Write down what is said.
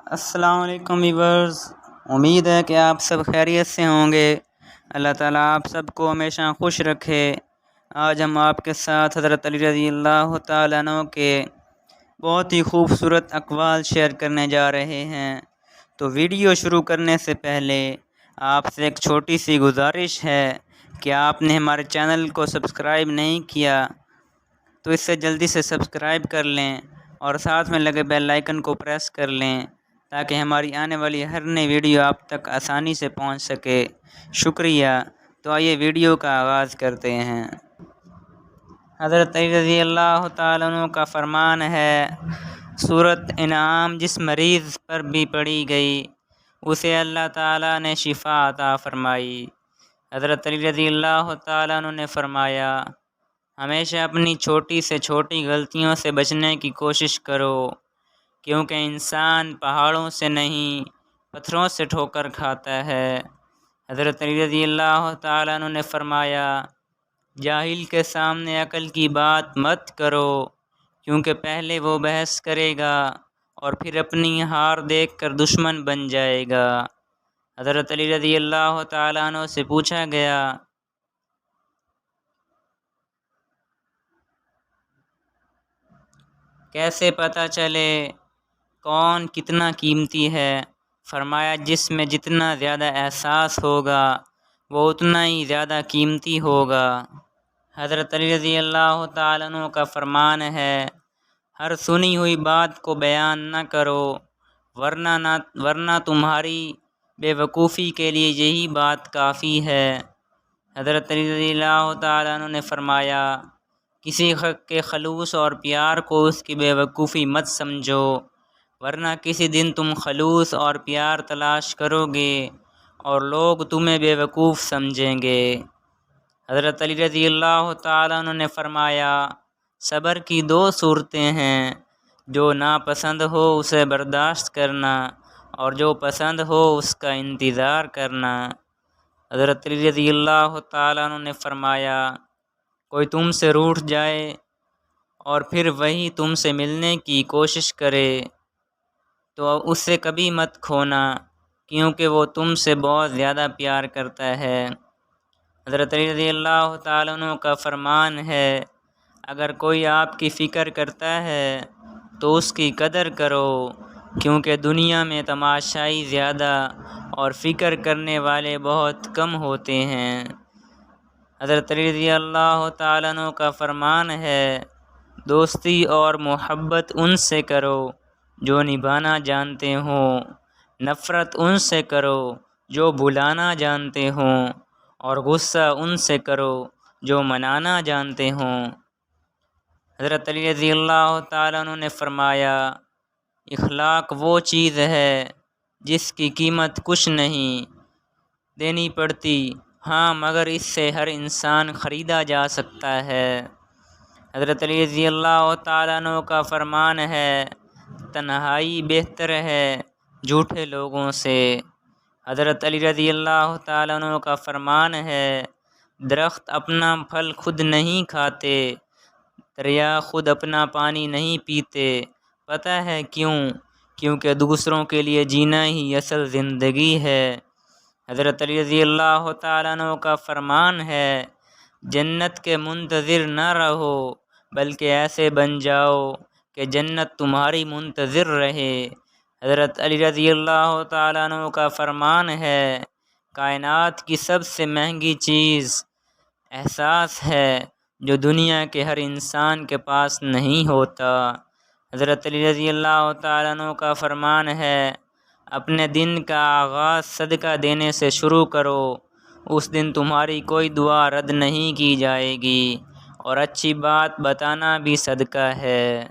السلام علیکم ویورز، امید ہے کہ آپ سب خیریت سے ہوں گے۔ اللہ تعالیٰ آپ سب کو ہمیشہ خوش رکھے۔ آج ہم آپ کے ساتھ حضرت علی رضی اللہ تعالیٰ عنہ کے بہت ہی خوبصورت اقوال شیئر کرنے جا رہے ہیں۔ تو ویڈیو شروع کرنے سے پہلے آپ سے ایک چھوٹی سی گزارش ہے کہ آپ نے ہمارے چینل کو سبسکرائب نہیں کیا تو اس سے جلدی سے سبسکرائب کر لیں اور ساتھ میں لگے بیل آئیکن کو پریس کر لیں تاکہ ہماری آنے والی ہر نئی ویڈیو آپ تک آسانی سے پہنچ سکے۔ شکریہ۔ تو آئیے ویڈیو کا آغاز کرتے ہیں۔ حضرت علی رضی اللہ تعالیٰ عنہ کا فرمان ہے، سورۃ انعام جس مریض پر بھی پڑھی گئی اسے اللہ تعالیٰ نے شفا عطا فرمائی۔ حضرت علی رضی اللہ تعالیٰ عنہ نے فرمایا، ہمیشہ اپنی چھوٹی سے چھوٹی غلطیوں سے بچنے کی کوشش کرو، کیونکہ انسان پہاڑوں سے نہیں پتھروں سے ٹھوکر کھاتا ہے۔ حضرت علی رضی اللہ تعالیٰ عنہ نے فرمایا، جاہل کے سامنے عقل کی بات مت کرو، کیونکہ پہلے وہ بحث کرے گا اور پھر اپنی ہار دیکھ کر دشمن بن جائے گا۔ حضرت علی رضی اللہ تعالیٰ عنہ سے پوچھا گیا، کیسے پتہ چلے کون کتنا قیمتی ہے؟ فرمایا، جس میں جتنا زیادہ احساس ہوگا وہ اتنا ہی زیادہ قیمتی ہوگا۔ حضرت علی رضی اللہ تعالیٰ عنہ کا فرمان ہے، ہر سنی ہوئی بات کو بیان نہ کرو، ورنہ تمہاری بے وقوفی کے لیے یہی بات کافی ہے۔ حضرت علی رضی اللہ تعالیٰ عنہ نے فرمایا، کسی کے خلوص اور پیار کو اس کی بے وقوفی مت سمجھو، ورنہ کسی دن تم خلوص اور پیار تلاش کرو گے اور لوگ تمہیں بے وقوف سمجھیں گے۔ حضرت علی رضی اللہ تعالیٰ عنہ نے فرمایا، صبر کی دو صورتیں ہیں، جو ناپسند ہو اسے برداشت کرنا اور جو پسند ہو اس کا انتظار کرنا۔ حضرت علی رضی اللہ تعالیٰ عنہ نے فرمایا، کوئی تم سے روٹھ جائے اور پھر وہی تم سے ملنے کی کوشش کرے تو اسے کبھی مت کھونا، کیونکہ وہ تم سے بہت زیادہ پیار کرتا ہے۔ حضرت علی رضی اللہ تعالیٰ عنہ کا فرمان ہے، اگر کوئی آپ کی فکر کرتا ہے تو اس کی قدر کرو، کیونکہ دنیا میں تماشائی زیادہ اور فکر کرنے والے بہت کم ہوتے ہیں۔ حضرت علی رضی اللہ تعالیٰ عنہ کا فرمان ہے، دوستی اور محبت ان سے کرو جو نبھانا جانتے ہوں، نفرت ان سے کرو جو بھلانا جانتے ہوں، اور غصہ ان سے کرو جو منانا جانتے ہوں۔ حضرت علی رضی اللہ تعالیٰ عنہ نے فرمایا، اخلاق وہ چیز ہے جس کی قیمت کچھ نہیں دینی پڑتی، ہاں مگر اس سے ہر انسان خریدا جا سکتا ہے۔ حضرت علی رضی اللہ تعالیٰ عنہ کا فرمان ہے، تنہائی بہتر ہے جھوٹے لوگوں سے۔ حضرت علی رضی اللہ تعالیٰ عنہ کا فرمان ہے، درخت اپنا پھل خود نہیں کھاتے، دریا خود اپنا پانی نہیں پیتے۔ پتہ ہے کیوں؟ کیونکہ دوسروں کے لیے جینا ہی اصل زندگی ہے۔ حضرت علی رضی اللہ تعالیٰ عنہ کا فرمان ہے، جنت کے منتظر نہ رہو بلکہ ایسے بن جاؤ کہ جنت تمہاری منتظر رہے۔ حضرت علی رضی اللہ تعالیٰ عنہ کا فرمان ہے، کائنات کی سب سے مہنگی چیز احساس ہے جو دنیا کے ہر انسان کے پاس نہیں ہوتا۔ حضرت علی رضی اللہ تعالیٰ عنہ کا فرمان ہے، اپنے دن کا آغاز صدقہ دینے سے شروع کرو، اس دن تمہاری کوئی دعا رد نہیں کی جائے گی، اور اچھی بات بتانا بھی صدقہ ہے۔